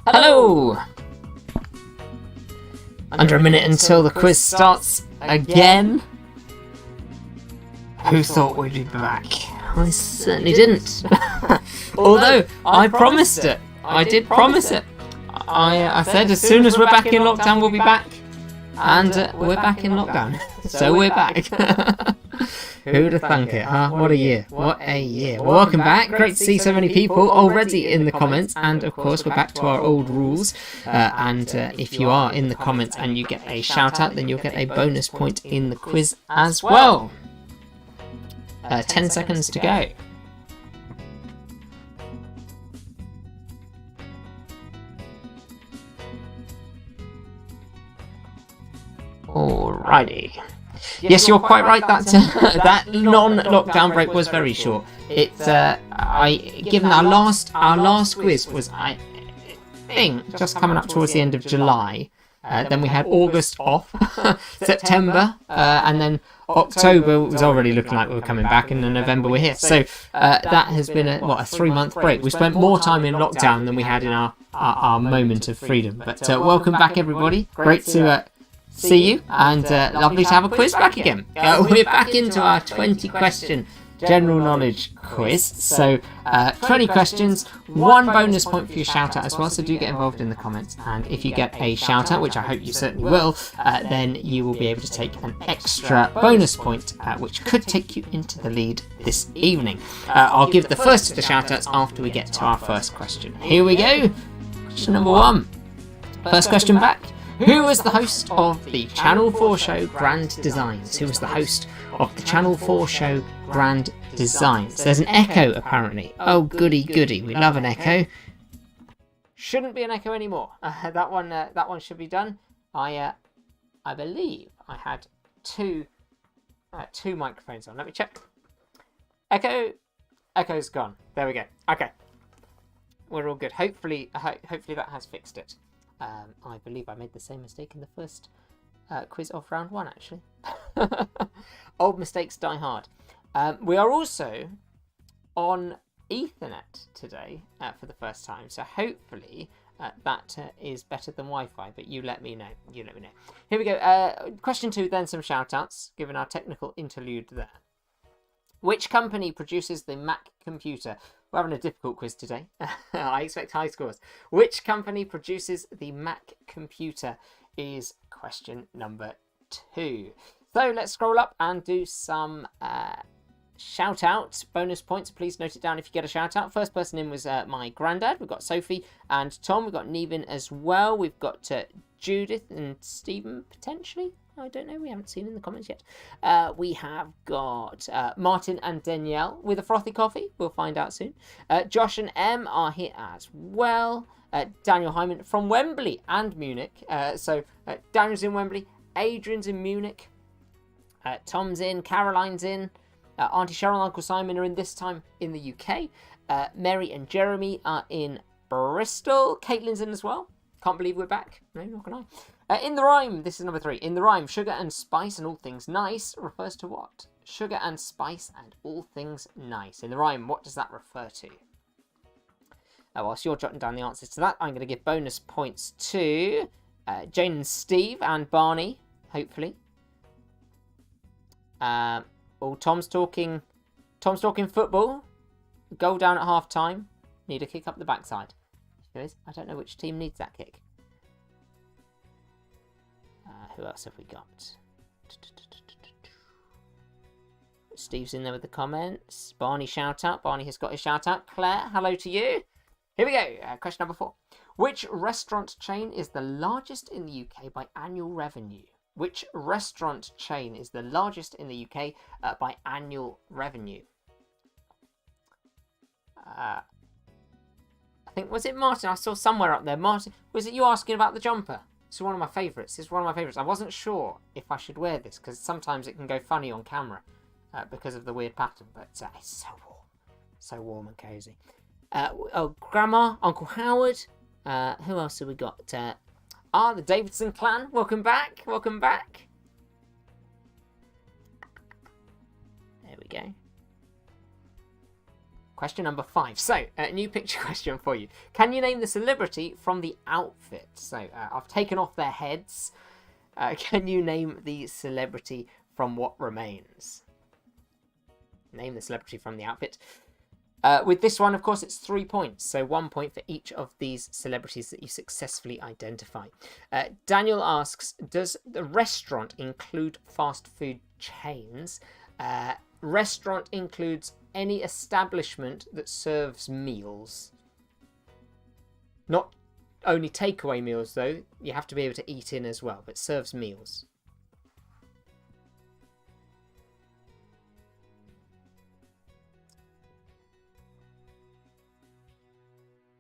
Hello! Under a minute until the quiz starts again. Who thought we'd be back? I certainly didn't. Although, I promised it. I did promise it. I said as soon as we're back in lockdown, we'll be back. And we're back in lockdown. So we're back. Who'd have thunk it, huh? What a year. What a year. Well, welcome back. Great to see so many people already in the comments. And of course, we're back to our old rules. If you are in the comments and you get a shout out, then you'll get a bonus point in the quiz as well. 10 seconds to go. Alrighty. Yes, you're quite right. That non-lockdown break was very short. Given our last quiz was, I think, just coming up towards the end of July. Then we had August off, September, and then October was already looking like we were coming back, and then November we're here. So that has been a 3-month break. We spent more time in lockdown than we had in our moment of freedom. But welcome back, everybody. Great to see you, and lovely to have a quiz back again. We're back into our 20-question general knowledge quiz. So 20 questions, 1 bonus point for your shout out as well, so do get involved in the comments, and if you get a shout out, which I hope you certainly will, then you will be able to take an extra bonus point, which could take you into the lead this evening. I'll give the first of the shout outs after we get to our first question. Here we go. Question number 1. First question back. Who was the host of the Channel 4 show Grand Designs? Who was the host of the Channel 4 show Grand Designs? There's an echo, apparently. Oh, goody, goody. We love an echo. Shouldn't be an echo anymore. That one should be done. I believe I had two microphones on. Let me check. Echo's gone. There we go. Okay. We're all good. Hopefully that has fixed it. I believe I made the same mistake in the first quiz of round 1, actually. Old mistakes die hard. We are also on Ethernet today for the first time, so hopefully that is better than Wi-Fi, but you let me know. Here we go. Question 2, then some shout-outs, given our technical interlude there. Which company produces the Mac computer? We're having a difficult quiz today. I expect high scores. Which company produces the Mac computer is question number 2. So let's scroll up and do some shout outs. Bonus points. Please note it down if you get a shout out. First person in was my granddad. We've got Sophie and Tom. We've got Nevin as well. We've got Judith and Stephen potentially. I don't know, we haven't seen in the comments yet. We have got Martin and Danielle with a frothy coffee. We'll find out soon. Josh and Em are here as well. Daniel Hyman from Wembley and Munich. So Daniel's in Wembley, Adrian's in Munich, Tom's in, Caroline's in, Auntie Cheryl and Uncle Simon are in this time in the UK. Mary and Jeremy are in Bristol. Caitlin's in as well. Can't believe we're back. No, not gonna lie. In the rhyme, this is number 3. In the rhyme, sugar and spice and all things nice refers to what? Sugar and spice and all things nice. In the rhyme, what does that refer to? Whilst you're jotting down the answers to that, I'm going to give bonus points to Jane and Steve and Barney, hopefully. Tom's talking football. Goal down at half time. Need a kick up the backside. I don't know which team needs that kick. Who else have we got? Steve's in there with the comments. Barney shout out. Barney has got his shout out. Claire, hello to you. Here we go. Question number 4. Which restaurant chain is the largest in the UK by annual revenue? Which restaurant chain is the largest in the UK by annual revenue? I think, was it Martin? I saw somewhere up there. Martin, was it you asking about the jumper? It's one of my favourites. It's one of my favourites. I wasn't sure if I should wear this because sometimes it can go funny on camera because of the weird pattern. But it's so warm and cosy. Grandma, Uncle Howard. Who else have we got? The Davidson clan. Welcome back. Welcome back. There we go. Question number 5. So, a new picture question for you. Can you name the celebrity from the outfit? So, I've taken off their heads. Can you name the celebrity from what remains? Name the celebrity from the outfit. With this one, of course, it's 3 points. So 1 point for each of these celebrities that you successfully identify. Daniel asks, does the restaurant include fast food chains? Restaurant includes any establishment that serves meals. Not only takeaway meals, though. You have to be able to eat in as well, but serves meals.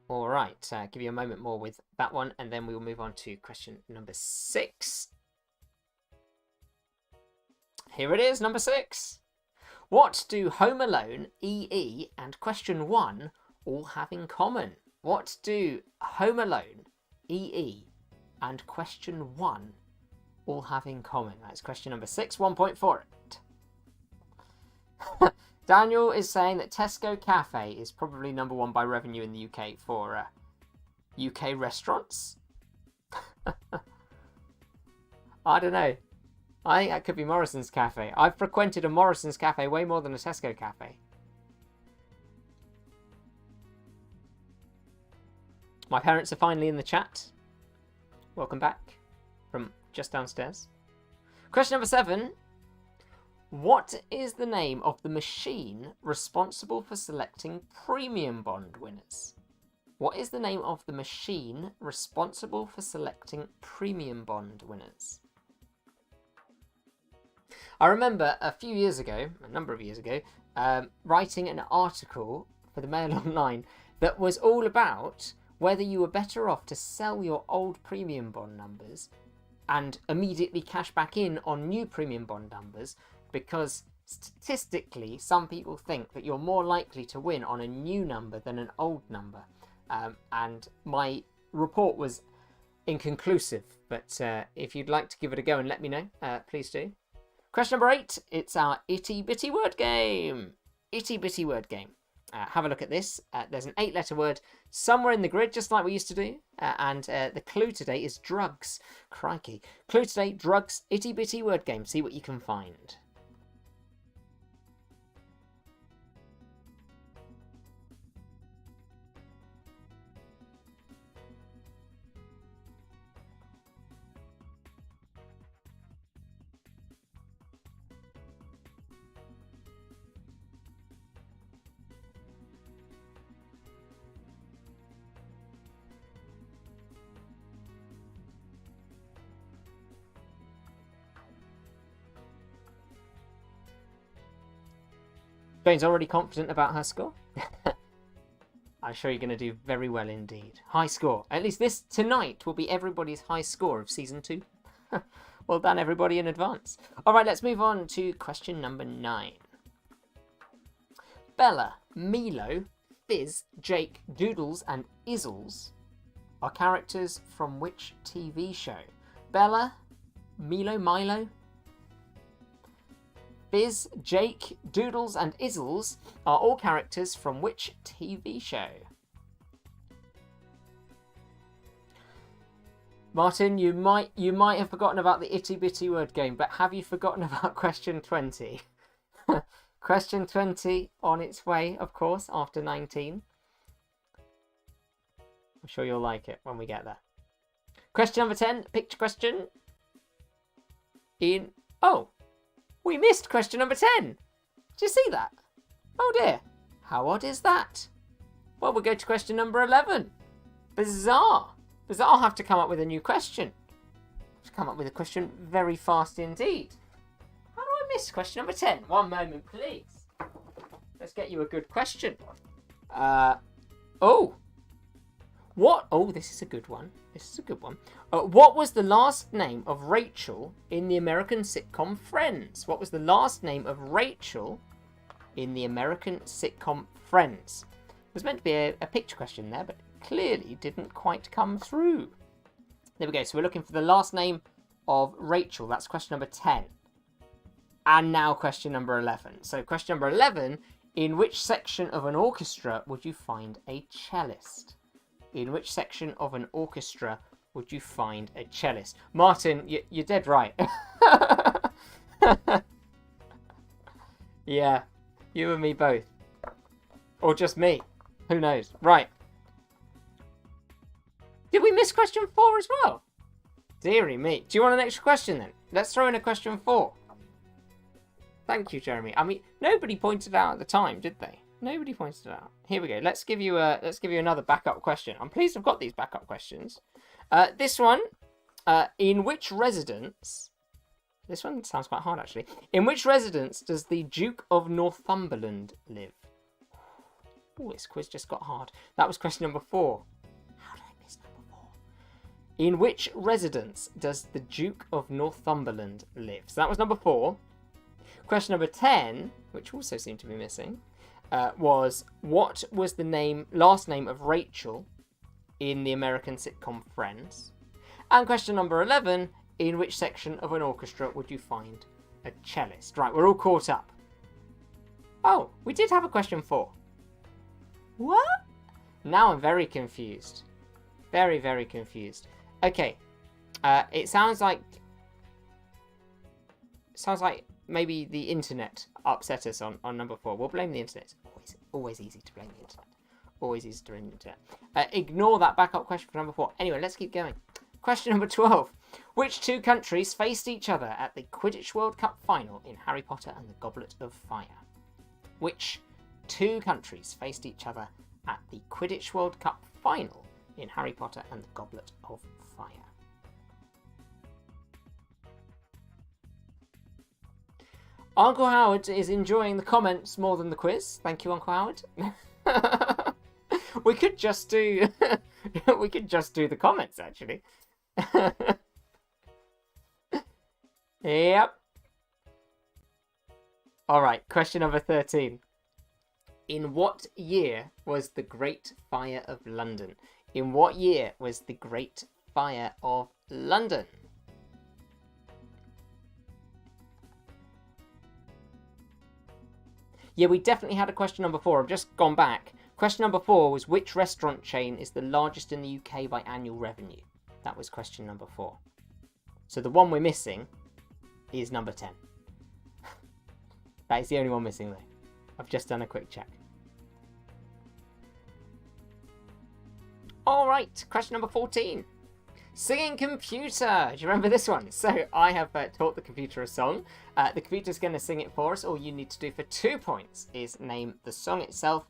All right, give you a moment more with that one, and then we will move on to question number 6. Here it is, number 6. What do Home Alone, EE, and question 1 all have in common? What do Home Alone, EE, and question 1 all have in common? That's question number 6, 1 point for it. Daniel is saying that Tesco Cafe is probably number 1 by revenue in the UK for UK restaurants. I don't know. I think that could be Morrison's Cafe. I've frequented a Morrison's Cafe way more than a Tesco Cafe. My parents are finally in the chat. Welcome back from just downstairs. Question number 7. What is the name of the machine responsible for selecting premium bond winners? What is the name of the machine responsible for selecting premium bond winners? I remember a number of years ago, writing an article for the Mail Online that was all about whether you were better off to sell your old premium bond numbers and immediately cash back in on new premium bond numbers, because statistically some people think that you're more likely to win on a new number than an old number. And my report was inconclusive, but if you'd like to give it a go and let me know, please do. Question number 8, it's our itty bitty word game. Itty bitty word game. Have a look at this. There's an 8-letter word somewhere in the grid, just like we used to do. And the clue today is drugs. Crikey. Clue today, drugs, itty bitty word game. See what you can find. Jane's already confident about her score. I'm sure you're going to do very well indeed. High score. At least this tonight will be everybody's high score of season 2. Well done, everybody, in advance. All right, let's move on to question number 9. Bella, Milo, Fizz, Jake, Doodles, and Izzles are characters from which TV show? Bella, Milo, Fizz, Jake, Doodles, and Izzles are all characters from which TV show? Martin, you might have forgotten about the itty bitty word game, but have you forgotten about question 20? Question 20 on its way, of course, after 19. I'm sure you'll like it when we get there. Question number 10, picture question. Oh, we missed question number 10. Did you see that? Oh dear. How odd is that? Well, we'll go to question number 11. Bizarre. I'll have to come up with a new question. To come up with a question very fast indeed. How do I miss question number 10? One moment, please. Let's get you a good question. What? Oh, this is a good one. What was the last name of Rachel in the American sitcom Friends? What was the last name of Rachel in the American sitcom Friends? It was meant to be a picture question there, but clearly didn't quite come through. There we go. So we're looking for the last name of Rachel. That's question number 10. And now question number 11. So question number 11 In which section of an orchestra would you find a cellist? In which section of an orchestra would you find a cellist? Martin, you're dead right. Yeah, you and me both. Or just me. Who knows? Right. Did we miss question 4 as well? Deary me. Do you want an extra question then? Let's throw in a question 4. Thank you, Jeremy. I mean, nobody pointed it out at the time, did they? Nobody pointed it out. Here we go. Let's give you another backup question. I'm pleased I've got these backup questions. This one, in which residence? This one sounds quite hard actually. In which residence does the Duke of Northumberland live? Oh, this quiz just got hard. That was question number 4. How did I miss number 4? In which residence does the Duke of Northumberland live? So that was number 4. Question number 10, which also seemed to be missing, was what was the last name of Rachel in the American sitcom Friends? And question number 11, in which section of an orchestra would you find a cellist? Right, we're all caught up. Oh, we did have a question 4. What? Now I'm very confused. Very, very confused. Okay, it sounds like maybe the internet upset us on number 4. We'll blame the internet. Always easy to blame the internet. Always easy to blame the internet. Ignore that backup question for number 4. Anyway, let's keep going. Question number 12. Which 2 countries faced each other at the Quidditch World Cup final in Harry Potter and the Goblet of Fire? Which 2 countries faced each other at the Quidditch World Cup final in Harry Potter and the Goblet of Fire? Uncle Howard is enjoying the comments more than the quiz. Thank you, Uncle Howard. We could just do the comments actually. Yep. All right, question number 13. In what year was the Great Fire of London? In what year was the Great Fire of London? Yeah, we definitely had a question number 4. I've just gone back. Question number 4 was which restaurant chain is the largest in the UK by annual revenue? That was question number 4. So the one we're missing is number 10. That is the only one missing though. I've just done a quick check. Alright, question number 14. Singing computer. Do you remember this one? So I have taught the computer a song. The computer's going to sing it for us. All you need to do for 2 points is name the song itself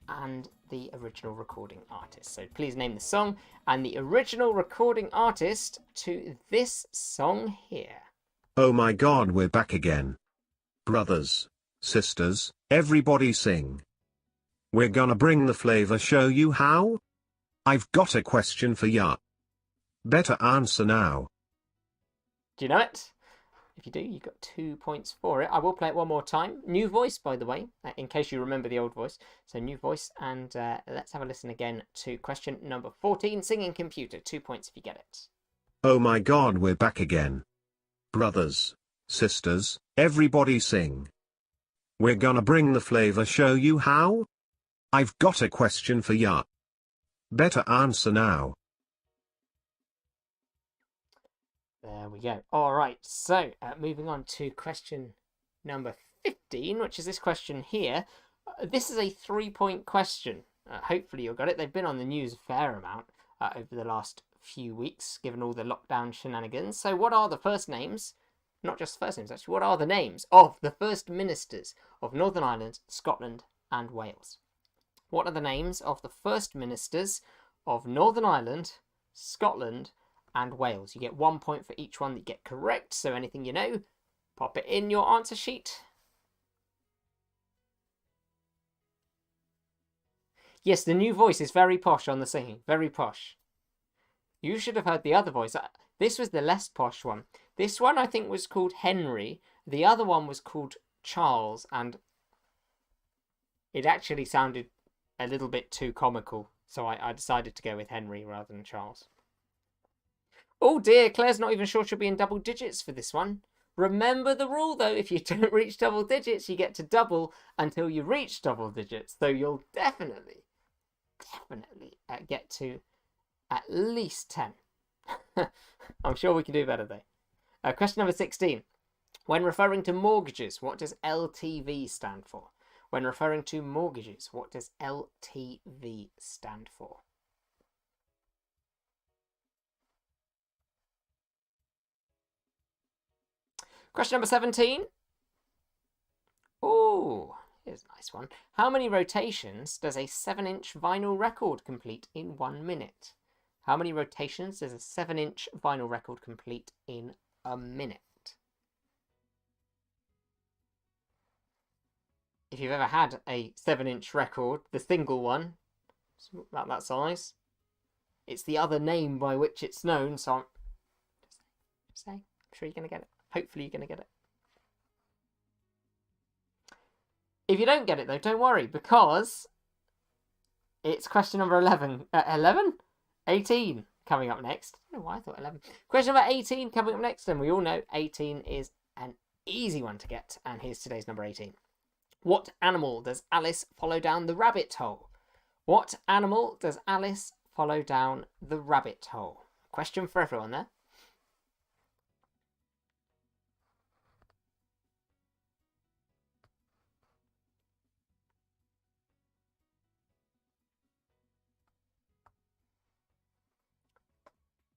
and the original recording artist. So please name the song and the original recording artist to this song here. Oh my God, we're back again. Brothers, sisters, everybody sing. We're gonna bring the flavor, show you how. I've got a question for ya. Better answer now. Do you know it? If you do, you got 2 points for it. I will play it one more time. New voice, by the way, in case you remember the old voice. So new voice, and let's have a listen again to question number 14, Singing Computer. 2 points if you get it. Oh my God, we're back again. Brothers, sisters, everybody sing. We're gonna bring the flavor, show you how. I've got a question for ya. Better answer now. There we go. All right, so moving on to question number 15, which is this question here. This is a 3-point question. Hopefully you'll got it. They've been on the news a fair amount over the last few weeks, given all the lockdown shenanigans. So what are the first names, not just first names actually, what are the names of the first ministers of Northern Ireland, Scotland and Wales? What are the names of the first ministers of Northern Ireland, Scotland and Wales? You get 1 point for each one that you get correct, so anything you know, pop it in your answer sheet. Yes, the new voice is very posh on the singing, very posh. You should have heard the other voice. This was the less posh one. This one I think was called Henry, the other one was called Charles, and it actually sounded a little bit too comical, so I decided to go with Henry rather than Charles. Oh dear, Claire's not even sure she'll be in double digits for this one. Remember the rule, though. If you don't reach double digits, you get to double until you reach double digits. So you'll definitely get to at least 10. I'm sure we can do better, though. Question number 16. When referring to mortgages, what does LTV stand for? When referring to mortgages, what does LTV stand for? Question number 17. Ooh, here's a nice one. How many rotations does a 7-inch vinyl record complete in 1 minute? How many rotations does a 7-inch vinyl record complete in a minute? If you've ever had a 7-inch record, the single one, about that size, it's the other name by which it's known, so I'm sure you're going to get it. Hopefully you're going to get it. If you don't get it, though, don't worry, because it's question number 11. 11? 18 coming up next. I don't know why I thought 11. Question number 18 coming up next, and we all know 18 is an easy one to get, and here's today's number 18. What animal does Alice follow down the rabbit hole? What animal does Alice follow down the rabbit hole? Question for everyone there.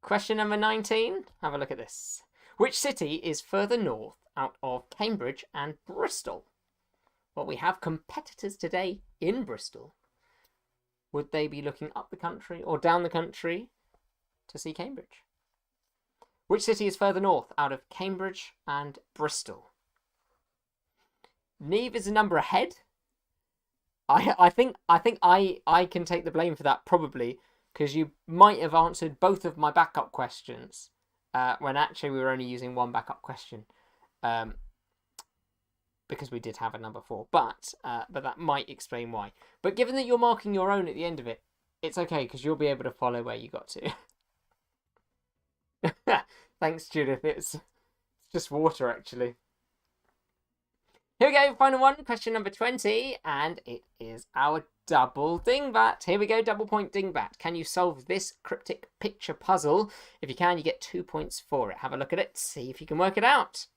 Question number 19. Have a look at this. Which city is further north out of Cambridge and Bristol? Well, we have competitors today in Bristol. Would they be looking up the country or down the country to see Cambridge? Which city is further north out of Cambridge and Bristol? Neve is a number ahead. I think I can take the blame for that, probably, because you might have answered both of my backup questions when actually we were only using one backup question, because we did have a number 4. But that might explain why. But given that you're marking your own at the end of it, it's okay, because you'll be able to follow where you got to. Thanks, Judith. It's just water, actually. Here we go, final one, question number 20, and it is our double dingbat. Here we go, double point dingbat. Can you solve this cryptic picture puzzle? If you can, you get 2 points for it. Have a look at it, see if you can work it out.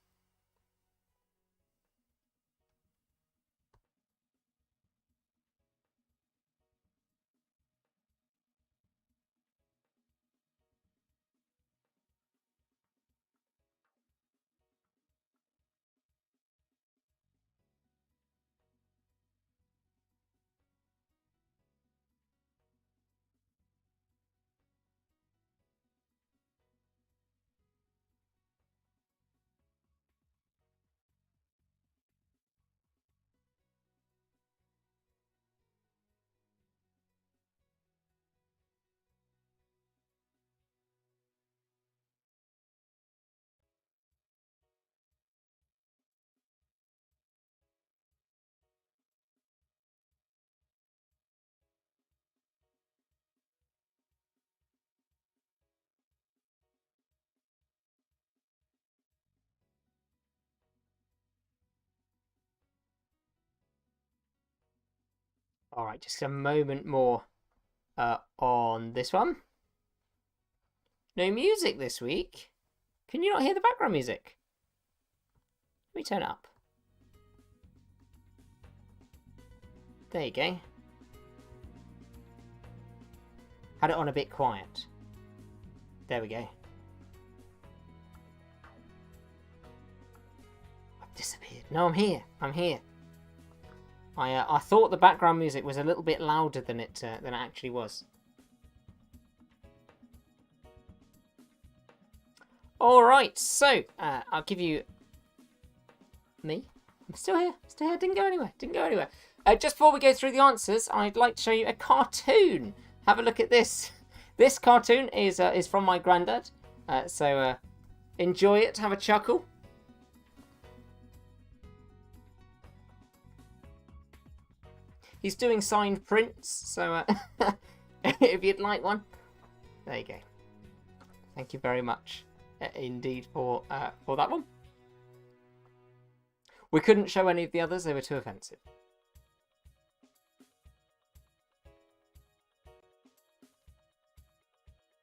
All right, just a moment more on this one. No music this week. Can you not hear the background music? Let me turn it up. There you go. Had it on a bit quiet. There we go. I've disappeared. No, I'm here. I'm here. I thought the background music was a little bit louder than it actually was. All right, so I'll give you me. I'm still here. Still here. Didn't go anywhere. Didn't go anywhere. Just before we go through the answers, I'd like to show you a cartoon. Have a look at this. This cartoon is from my granddad. So enjoy it. Have a chuckle. He's doing signed prints, so if you'd like one, there you go. Thank you very much indeed for that one. We couldn't show any of the others, they were too offensive.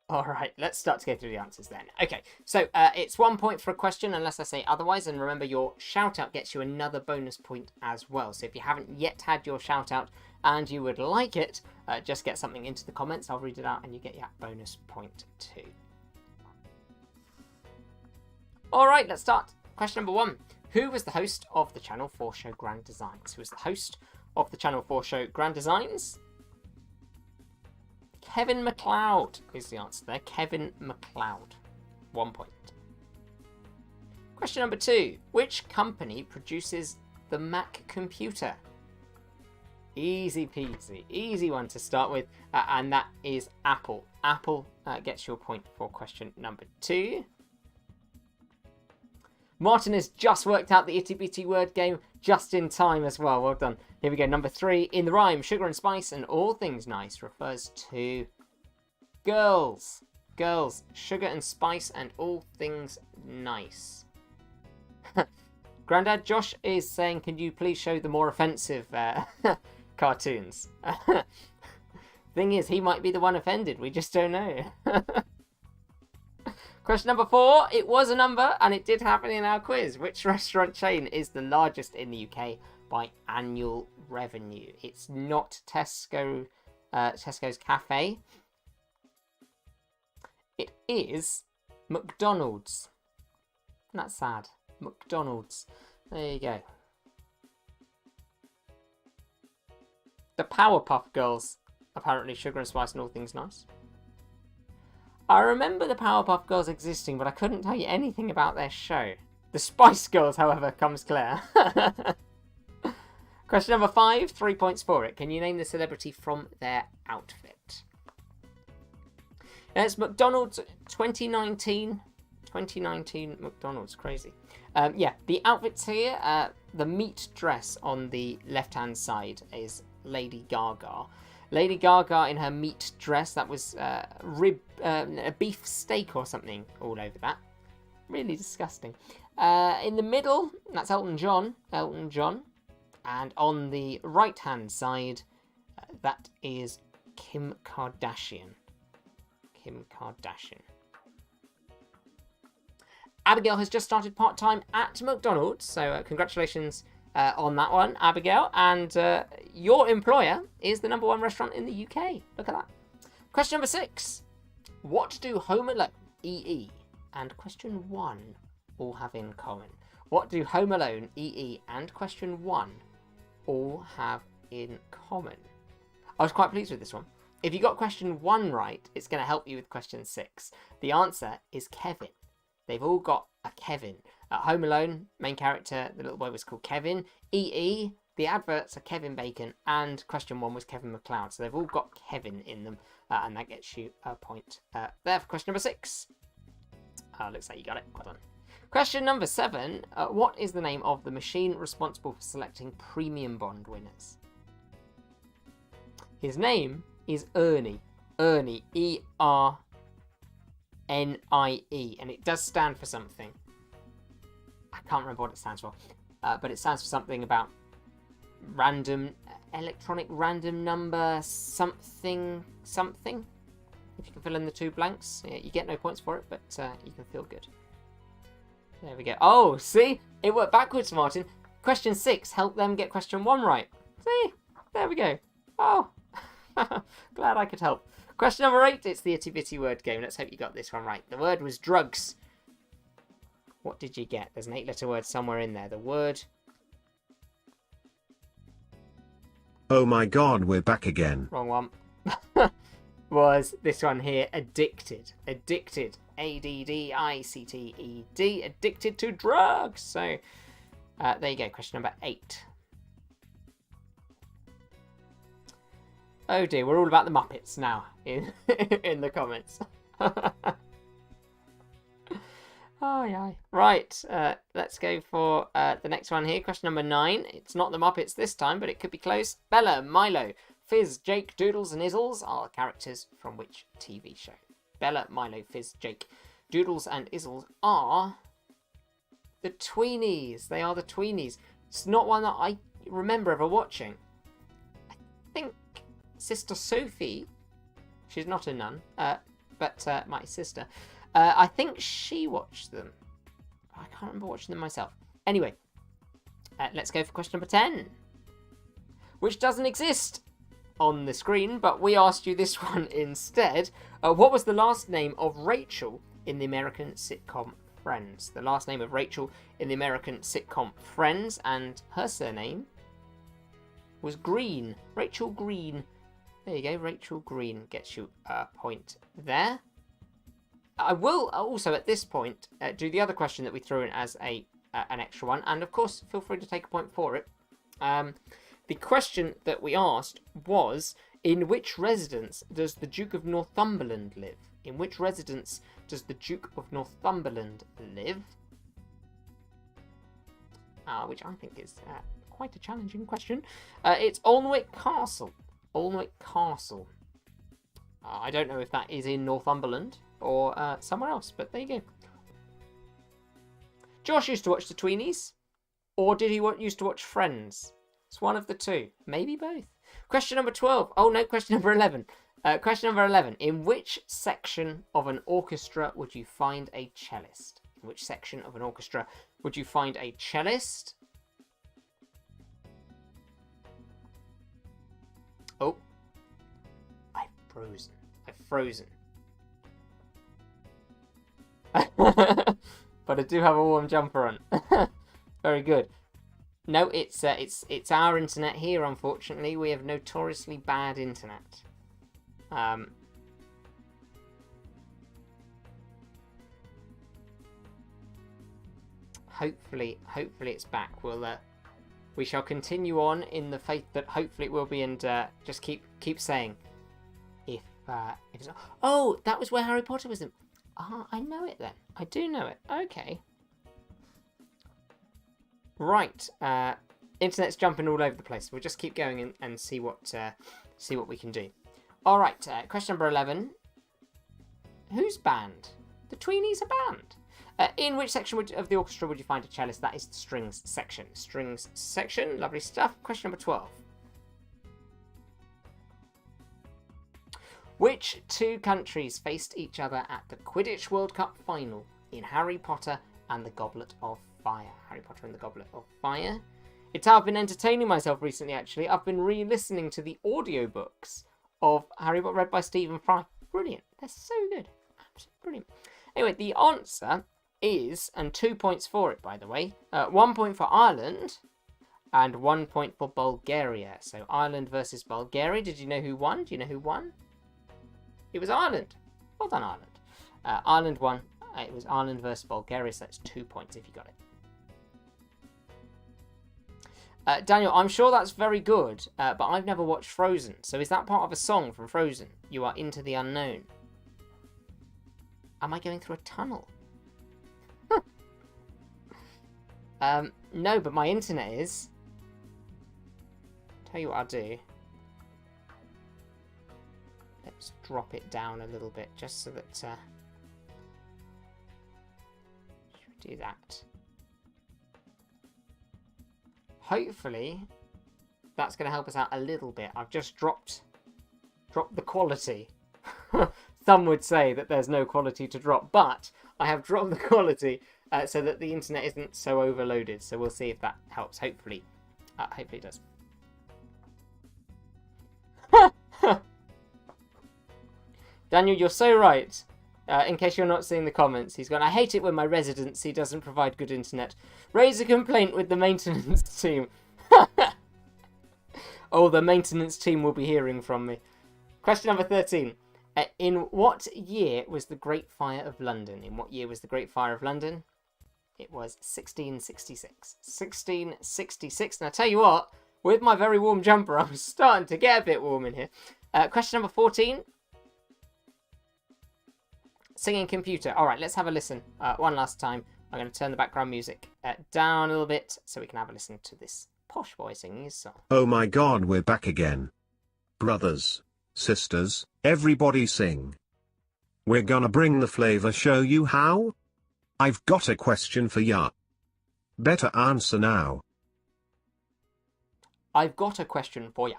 All right, let's start to go through the answers then. Okay, so it's 1 point for a question unless I say otherwise. And remember, your shout out gets you another bonus point as well. So if you haven't yet had your shout out and you would like it, just get something into the comments. I'll read it out and you get your bonus point too. All right, let's start. Question number 1. Who was the host of the Channel 4 show Grand Designs? Who was the host of the Channel 4 show Grand Designs? Kevin MacLeod is the answer there. Kevin MacLeod. 1 point. Question number 2. Which company produces the Mac computer? Easy peasy. Easy one to start with. And that is Apple. Apple gets your point for question number 2. Martin has just worked out the itty bitty word game just in time as well. Well done. Here we go. Number 3. In the rhyme, sugar and spice and all things nice refers to girls. Girls. Sugar and spice and all things nice. Grandad Josh is saying, can you please show the more offensive cartoons? Thing is, he might be the one offended. We just don't know. Question number 4. It was a number, and it did happen in our quiz. Which restaurant chain is the largest in the UK by annual revenue? It's not Tesco's Cafe. It is McDonald's. That's sad. McDonald's. There you go. The Powerpuff Girls. Apparently sugar and spice and all things nice. I remember the Powerpuff Girls existing, but I couldn't tell you anything about their show. The Spice Girls, however, comes clear. Question number 5, 3 points for it. Can you name the celebrity from their outfit? It's McDonald's 2019. 2019 McDonald's, crazy. Yeah, the outfits here, the meat dress on the left-hand side is Lady Gaga. Lady Gaga in her meat dress, that was a beef steak or something all over that. Really disgusting. In the middle, that's Elton John. Elton John. And on the right-hand side, that is Kim Kardashian. Kim Kardashian. Abigail has just started part-time at McDonald's, so congratulations on that one, Abigail. And your employer is the #1 restaurant in the UK. Look at that. Question number 6. What do Home Alone, EE, and question 1 all have in common? What do Home Alone, EE, and question 1 all have in common? I was quite pleased with this one. If you got question 1 right, it's going to help you with question 6. The answer is Kevin. They've all got a Kevin. At Home Alone, main character, the little boy was called Kevin. EE, the adverts are Kevin Bacon, and question 1 was Kevin MacLeod. So they've all got Kevin in them, and that gets you a point there for question number 6. Looks like you got it. Well done. Question number 7. What is the name of the machine responsible for selecting premium bond winners? His name is Ernie. Ernie, E-R-N-I-E, and it does stand for something. I can't remember what it stands for, but it stands for something about random, electronic random number, something. If you can fill in the 2 blanks, yeah, you get no points for it, but you can feel good. There we go. Oh, see? It worked backwards, Martin. Question 6 helped them get question 1 right. See? There we go. Oh, glad I could help. Question number 8, it's the itty bitty word game. Let's hope you got this one right. The word was drugs. What did you get? There's an 8-letter word somewhere in there. The word... Oh my god, we're back again. Wrong one. Was this one here, addicted. Addicted. A-D-D-I-C-T-E-D. Addicted to drugs. So, there you go. Question number 8. Oh dear, we're all about the Muppets now in, in the comments. Oh, yeah. Right, let's go for the next one here. Question number 9. It's not the Muppets this time, but it could be close. Bella, Milo, Fizz, Jake, Doodles, and Izzles are characters from which TV show? Bella, Milo, Fizz, Jake, Doodles, and Izzles are the Tweenies. They are the Tweenies. It's not one that I remember ever watching. I think Sister Sophie, she's not a nun, but my sister, I think she watched them. I can't remember watching them myself. Anyway, let's go for question number 10, which doesn't exist on the screen, but we asked you this one instead. What was the last name of Rachel in the American sitcom Friends? The last name of Rachel in the American sitcom Friends, and her surname was Green. Rachel Green. There you go, Rachel Green gets you a point there. I will also at this point do the other question that we threw in as an extra one, and of course feel free to take a point for it. The question that we asked was, in which residence does the Duke of Northumberland live? In which residence does the Duke of Northumberland live? Which I think is quite a challenging question. It's Alnwick Castle. Alnwick Castle. I don't know if that is in Northumberland or somewhere else, but there you go. Josh used to watch the Tweenies, or did he used to watch Friends? It's one of the two, maybe both. Question number 12. Oh no, question number 11. Question number 11. In which section of an orchestra would you find a cellist? In which section of an orchestra would you find a cellist? Oh. I've frozen. But I do have a warm jumper on. Very good. No, it's our internet here, unfortunately. We have notoriously bad internet. Hopefully it's back. We shall continue on in the faith that hopefully it will be, and just keep saying if it's not. Oh, that was where Harry Potter was in. I know it then. I do know it. Okay. Right. Internet's jumping all over the place. We'll just keep going and see what we can do. All right. Question number 11. Whose band? The Tweenies are band. In which section of the orchestra would you find a cellist? That is the strings section. Strings section. Lovely stuff. Question number 12. Which two countries faced each other at the Quidditch World Cup final in Harry Potter and the Goblet of Fire? Harry Potter and the Goblet of Fire. It's how I've been entertaining myself recently, actually. I've been re-listening to the audiobooks of Harry Potter read by Stephen Fry. Brilliant. They're so good. Absolutely brilliant. Anyway, the answer is, and 2 points for it, by the way, 1 point for Ireland and 1 point for Bulgaria. So Ireland versus Bulgaria. Did you know who won? Do you know who won? It was Ireland. Well done, Ireland. Ireland won. It was Ireland versus Bulgaria, so that's 2 points if you got it. Daniel, I'm sure that's very good, but I've never watched Frozen. So is that part of a song from Frozen? You are into the unknown. Am I going through a tunnel? No, but my internet is. Tell you what I'll do. Let's drop it down a little bit, just so that... should we do that? Hopefully, that's going to help us out a little bit. I've just dropped the quality. Some would say that there's no quality to drop, but I have dropped the quality so that the internet isn't so overloaded. So we'll see if that helps. Hopefully it does. Daniel, you're so right. In case you're not seeing the comments, he's gone, I hate it when my residency doesn't provide good internet. Raise a complaint with the maintenance team. Oh, the maintenance team will be hearing from me. Question number 13. In what year was the Great Fire of London? In what year was the Great Fire of London? It was 1666. 1666. And I tell you what, with my very warm jumper, I'm starting to get a bit warm in here. Question number 14. Singing computer. All right, let's have a listen one last time. I'm going to turn the background music down a little bit so we can have a listen to this posh boy singing his song. Oh my God, we're back again. Brothers, sisters, everybody sing. We're gonna bring the flavor, show you how. I've got a question for ya. Better answer now. I've got a question for you.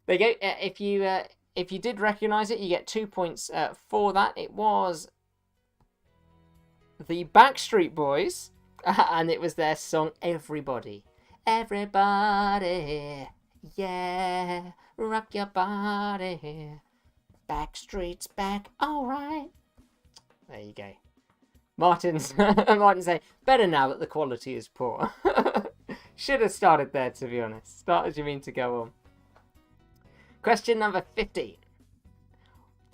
There you go. If you did recognise it, you get 2 points for that. It was the Backstreet Boys, and it was their song "Everybody." Everybody, yeah, rock your body. Backstreet's back, all right. There you go. Martin say, better now that the quality is poor. Should have started there, to be honest. Start as you mean to go on. Question number 15.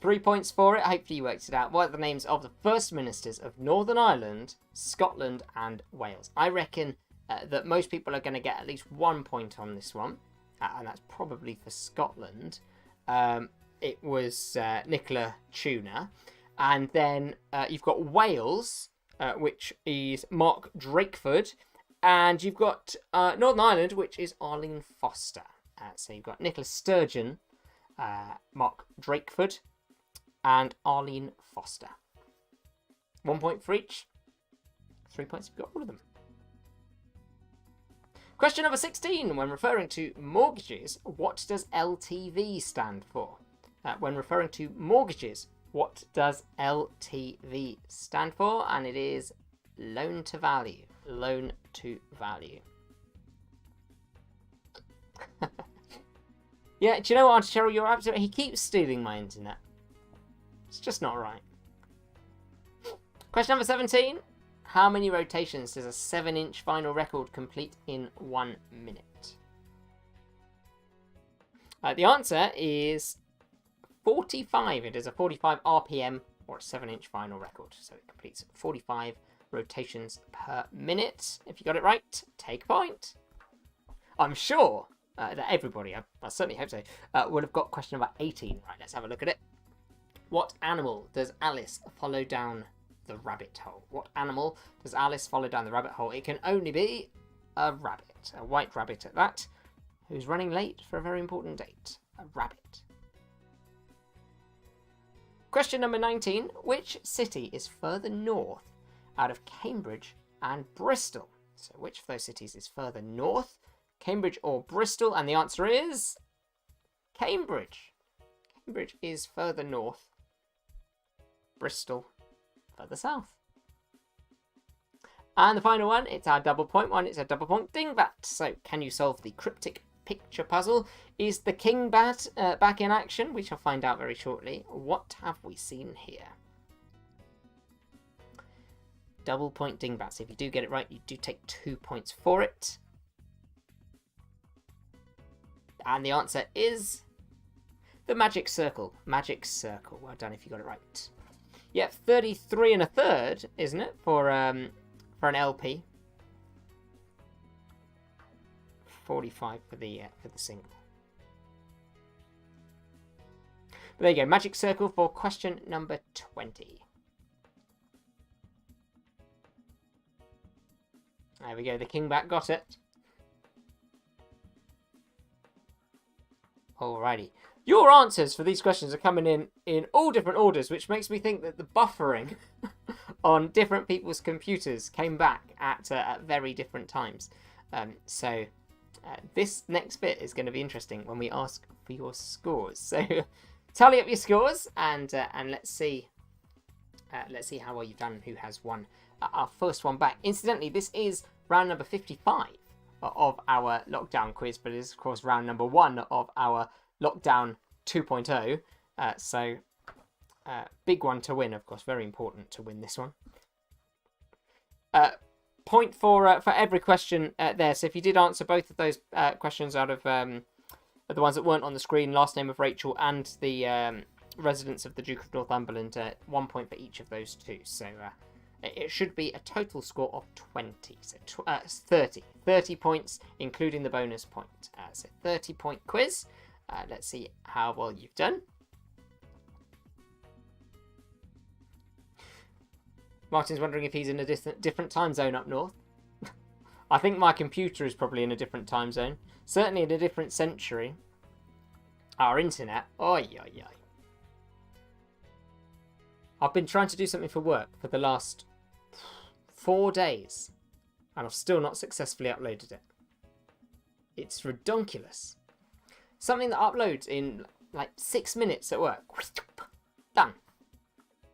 3 points for it. Hopefully you worked it out. What are the names of the first ministers of Northern Ireland, Scotland and Wales? I reckon that most people are going to get at least 1 point on this one. And that's probably for Scotland. It was Nicola Tuna. And then you've got Wales, which is Mark Drakeford. And you've got Northern Ireland, which is Arlene Foster. So you've got Nicola Sturgeon, Mark Drakeford, and Arlene Foster. 1 point for each. 3 points if you've got all of them. Question number 16. When referring to mortgages, what does LTV stand for? When referring to mortgages, what does LTV stand for? And it is loan to value. Loan to value. Yeah, do you know what, Auntie Cheryl? You're absolutely... He keeps stealing my internet. It's just not right. Question number 17. How many rotations does a 7-inch vinyl record complete in 1 minute? The answer is 45. It is a 45 RPM or a 7-inch vinyl record. So it completes 45 rotations per minute. If you got it right, take a point. I'm sure that everybody, I certainly hope so, would have got question number 18. Right, let's have a look at it. What animal does Alice follow down the rabbit hole? What animal does Alice follow down the rabbit hole? It can only be a rabbit, a white rabbit at that, who's running late for a very important date. A rabbit. Question number 19. Which city is further north out of Cambridge and Bristol? So which of those cities is further north? Cambridge or Bristol? And the answer is Cambridge. Cambridge is further north. Bristol further south. And the final one, it's our double point one. It's a double point dingbat. So can you solve the cryptic picture puzzle? Is the king bat back in action? We shall find out very shortly. What have we seen here? Double point dingbats. If you do get it right, you do take 2 points for it. And the answer is the magic circle. Magic circle. Well done if you got it right. Yep, 33 1/3, isn't it, for an LP? 45 for the single. But there you go. Magic circle for question number 20. There we go. The king bat got it. Alrighty. Your answers for these questions are coming in all different orders, which makes me think that the buffering on different people's computers came back at very different times. So this next bit is going to be interesting when we ask for your scores. So tally up your scores and let's see how well you've done and who has won our first one back. Incidentally, this is round number 55 of our lockdown quiz, but it is of course round number 1 of our lockdown 2.0. So big one to win, of course, very important to win this one. Point for every question there. So if you did answer both of those questions out of the ones that weren't on the screen, last name of Rachel and the residence of the Duke of Northumberland, 1 point for each of those two. So it should be a total score of 20. So 30 points, including the bonus point. So 30-point quiz. Let's see how well you've done. Martin's wondering if he's in a different time zone up north. I think my computer is probably in a different time zone. Certainly in a different century. Our internet. Oi, oi, oi. I've been trying to do something for work for the last 4 days. And I've still not successfully uploaded it. It's redonkulous. Something that uploads in like 6 minutes at work. Done.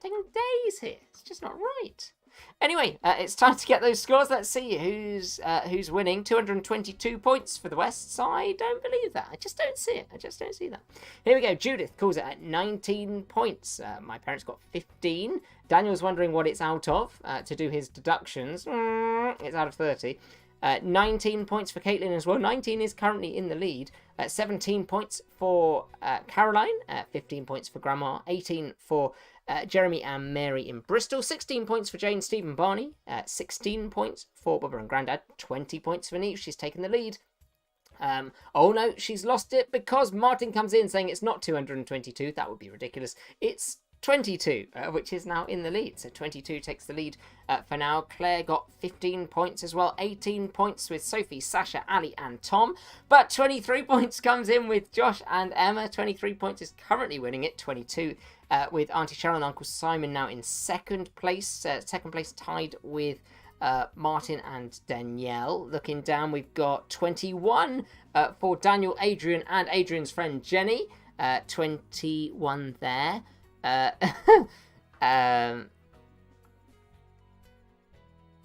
Taking days here. It's just not right. Anyway, it's time to get those scores. Let's see who's winning. 222 points for the Wests. I don't believe that. I just don't see it. I just don't see that. Here we go. Judith calls it at 19 points. My parents got 15. Daniel's wondering what it's out of to do his deductions. It's out of 30. 19 points for Caitlin as well. 19 is currently in the lead. 17 points for Caroline. 15 points for Grandma. 18 for Jeremy and Mary in Bristol. 16 points for Jane, Stephen, Barney. 16 points for Bubba and Grandad. 20 points for Neve. She's taken the lead. Oh no, she's lost it because Martin comes in saying it's not 222. That would be ridiculous. It's 22, which is now in the lead. So 22 takes the lead for now. Claire got 15 points as well. 18 points with Sophie, Sasha, Ali and Tom. But 23 points comes in with Josh and Emma. 23 points is currently winning it. 22 with Auntie Cheryl and Uncle Simon now in second place. Second place tied with Martin and Danielle. Looking down, we've got 21 for Daniel, Adrian and Adrian's friend Jenny. 21 there.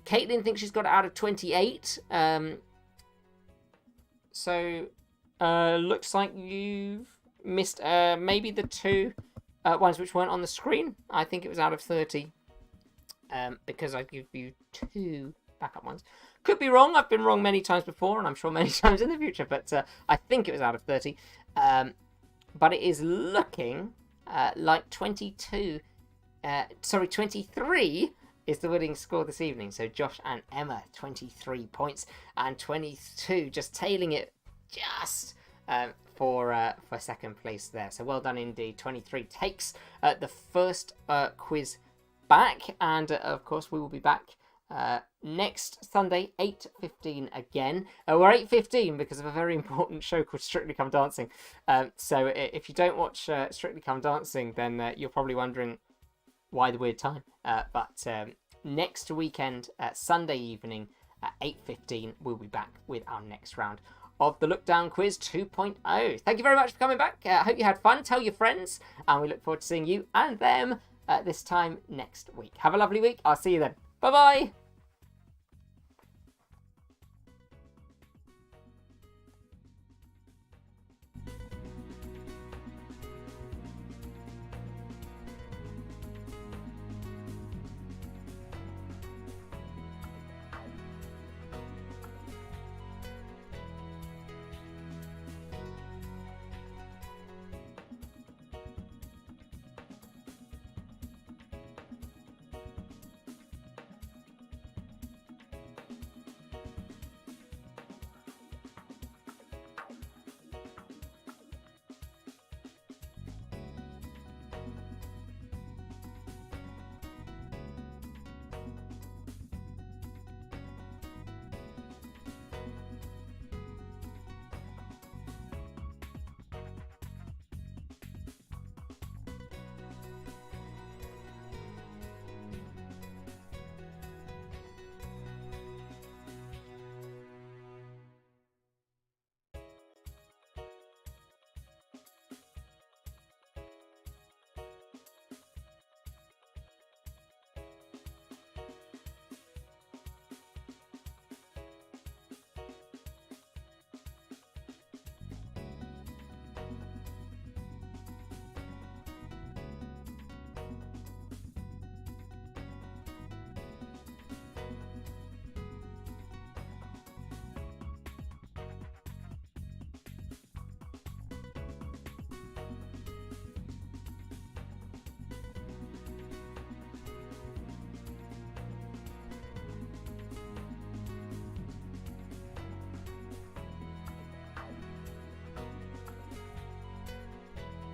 Caitlin thinks she's got it out of 28. So looks like you've missed maybe the two ones which weren't on the screen. I think it was out of 30 because I give you two backup ones. Could be wrong. I've been wrong many times before, and I'm sure many times in the future. But I think it was out of 30. But it is looking like 23 is the winning score this evening. So Josh and Emma, 23 points, and 22 just tailing it just for second place there. So well done indeed. 23 takes the first quiz back, and of course we will be back next Sunday, 8:15 again. We're 8:15 because of a very important show called Strictly Come Dancing. So if you don't watch Strictly Come Dancing, then you're probably wondering why the weird time. But next weekend, Sunday evening at 8:15, we'll be back with our next round of the Look Down Quiz 2.0. Thank you very much for coming back. I hope you had fun. Tell your friends, and we look forward to seeing you and them this time next week. Have a lovely week. I'll see you then. Bye-bye.